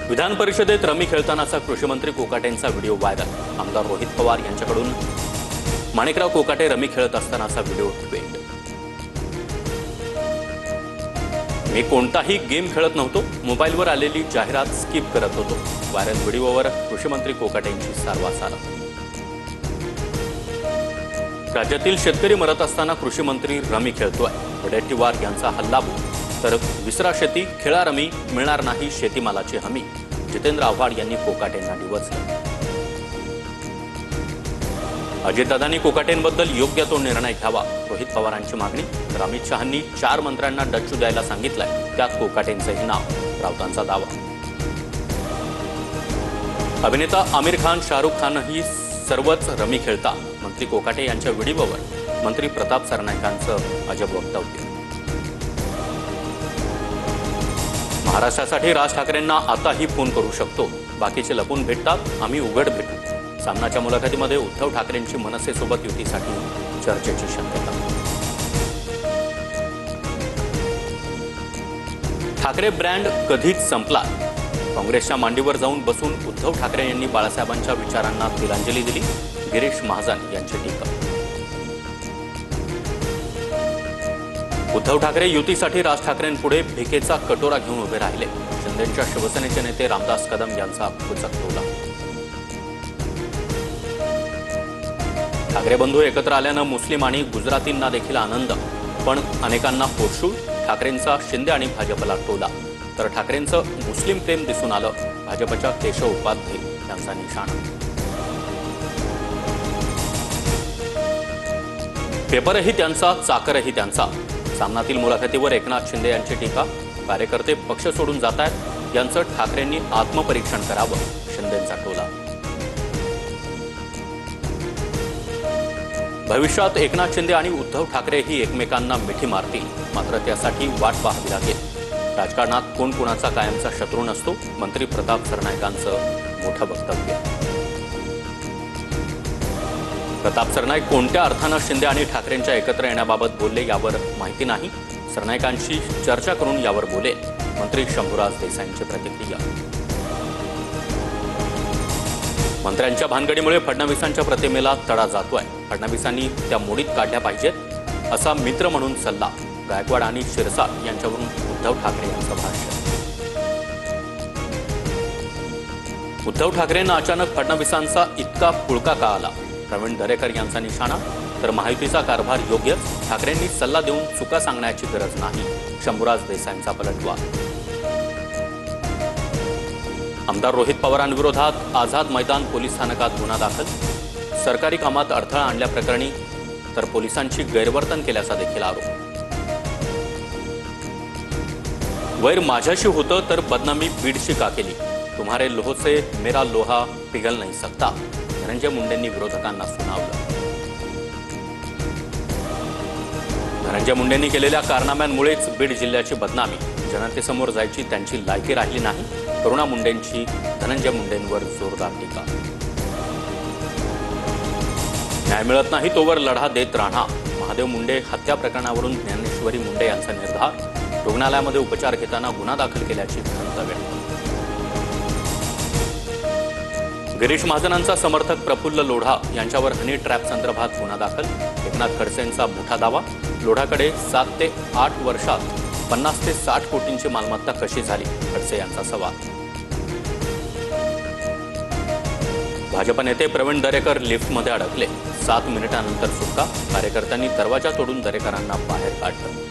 विधान परिषदेत रमी खेळतानाचा कृषी मंत्री कोकाटेंचा व्हिडिओ व्हायरल। आमदार रोहित पवार यांच्याकडून माणिकराव कोकाटे रमी खेळत असतानाचा व्हिडिओ ट्विट। मी कोणताही गेम खेळत नव्हतो, मोबाईलवर आलेली जाहिरात स्किप करत होतो। व्हायरल व्हिडिओवर कृषी मंत्री कोकाटेंची सारवासार। राज्यातील शेतकरी मरत असताना कृषी मंत्री रमी खेळतोय। वडेट्टीवार यांचा हल्लाबोल, तर विसरा शेती खेळा रमी, मिळणार नाही शेतीमालाची हमी। जितेंद्र आव्हाड यांनी कोकाटेंना डिवचलं। अजितदादांनी कोकाटेंबद्दल योग्य तो निर्णय घ्यावा, रोहित पवारांची मागणी। तर अमित शहांनी 4 मंत्र्यांना डच्चू द्यायला सांगितलंय, त्यात कोकाटेंचंही नाव, राऊतांचा दावा। अभिनेता आमिर खान, शाहरुख खानही सर्वच रमी खेळता। मंत्री कोकाटे यांच्या व्हिडिओवर मंत्री प्रताप सरनाईकांचं अजब वक्तव्य। महाराष्ट्रासाठी राज ठाकरेंना आताही फोन करू शकतो, बाकीचे लपून भेटतात, आम्ही उघड भेटू। सामनाच्या मुलाखतीमध्ये उद्धव ठाकरेंची मनसेसोबत युतीसाठी चर्चेची शक्यता। ठाकरे ब्रँड कधीच संपला। काँग्रेसच्या मांडीवर जाऊन बसून उद्धव ठाकरे यांनी बाळासाहेबांच्या विचारांना तिलांजली दिली। गिरीश महाजन यांची टीका। उद्धव ठाकरे युतीसाठी राज ठाकरेंपुढे भिकेचा कटोरा घेऊन उभे राहिले। शिंदेच्या शिवसेनेचे नेते रामदास कदम यांचा पुचकतोला। ठाकरे बंधू एकत्र आल्यानं मुस्लिम आणि गुजरातींना देखील आनंद, पण अनेकांना पोटशूळ। ठाकरेंचा शिंदे आणि भाजपला टोला, तर ठाकरेंचं मुस्लिम प्रेम दिसून आलं। भाजपच्या केशव उपाध्ये यांचा निशाणा। पेपरही त्यांचा, चाकरही त्यांचा। सामनातील मुलाखतीवर एकनाथ शिंदे यांची टीका। कार्यकर्ते पक्ष सोडून जात आहेत, यांचं ठाकरेंनी आत्मपरीक्षण करावं, शिंदेंचा टोला। भविष्यात एकनाथ शिंदे आणि उद्धव ठाकरेही एकमेकांना मिठी मारतील, मात्र त्यासाठी वाट पाहावी लागेल। राजकारणात कोण कुणाचा कायमचा शत्रू नसतो, मंत्री प्रताप सरनाईकांचं मोठं वक्तव्य। प्रताप सरनाईक कोणत्या अर्थानं शिंदे आणि ठाकरेंच्या एकत्र येण्याबाबत बोलले यावर माहिती नाही। सरनाईकांशी चर्चा करून यावर बोले, मंत्री शंभूराज देसाईंची प्रतिक्रिया। मंत्र्यांच्या भानगडीमुळे फडणवीसांच्या प्रतिमेला तडा जातोय, फडणवीसांनी त्या मोडीत काढल्या पाहिजेत असा मित्र म्हणून सल्ला। गायकवाड आणि शिरसाट यांच्यावरून उद्धव ठाकरे यांचं भाष्य। उद्धव ठाकरेंना अचानक फडणवीसांचा इतका पुळका का आला, प्रवीण दरेकर यांचा निशाणा। तर महायुतीचा कारभार योग्यच, ठाकरेंनी सल्ला देऊन चुका सांगण्याची गरज नाही, शंभूराज देसाईंचा पलटवार। आमदार रोहित पवारांविरोधात आझाद मैदान पोलीस स्थानकात गुन्हा दाखल। सरकारी कामात अडथळा आणल्याप्रकरणी तर पोलिसांची गैरवर्तन केल्याचा देखील आरोप। वैर माझ्याशी होतं तर बदनामी बीडची का केली, तुम्हारे लोह से मेरा लोहा पिघल नहीं सकता, धनंजय मुंडेंनी विरोधकांना सुनावलं। धनंजय मुंडेंनी केलेल्या कारनाम्यांमुळेच बीड जिल्ह्याची बदनामी, जनतेसमोर जायची त्यांची लायकी राहिली नाही। करुणा मुंडेंची धनंजय मुंडेंवर जोरदार टीका। न्याय मिळत नाही तोवर लढा देत राहणार, महादेव मुंडे हत्या प्रकरणावरून ज्ञानेश्वरी मुंडे यांचा निर्धार। रुग्णालयामध्ये उपचार घेताना गुन्हा दाखल केल्याची खंत व्यक्त। गिरीश महाजनांचा समर्थक प्रफुल्ल लोढा यांच्यावर हनी ट्रॅप संदर्भात गुन्हा दाखल। एकनाथ खडसेंचा मोठा दावा, लोढाकडे 7 ते 8 वर्षात 50 ते 60 कोटींची मालमत्ता कशी झाली, खडसे यांचा सवाल। भाजप नेते प्रवीण दरेकर लिफ्टमध्ये अडकले, 7 मिनिटांनंतर सुटका। कार्यकर्त्यांनी दरवाजा तोडून दरेकरांना बाहेर काढलं।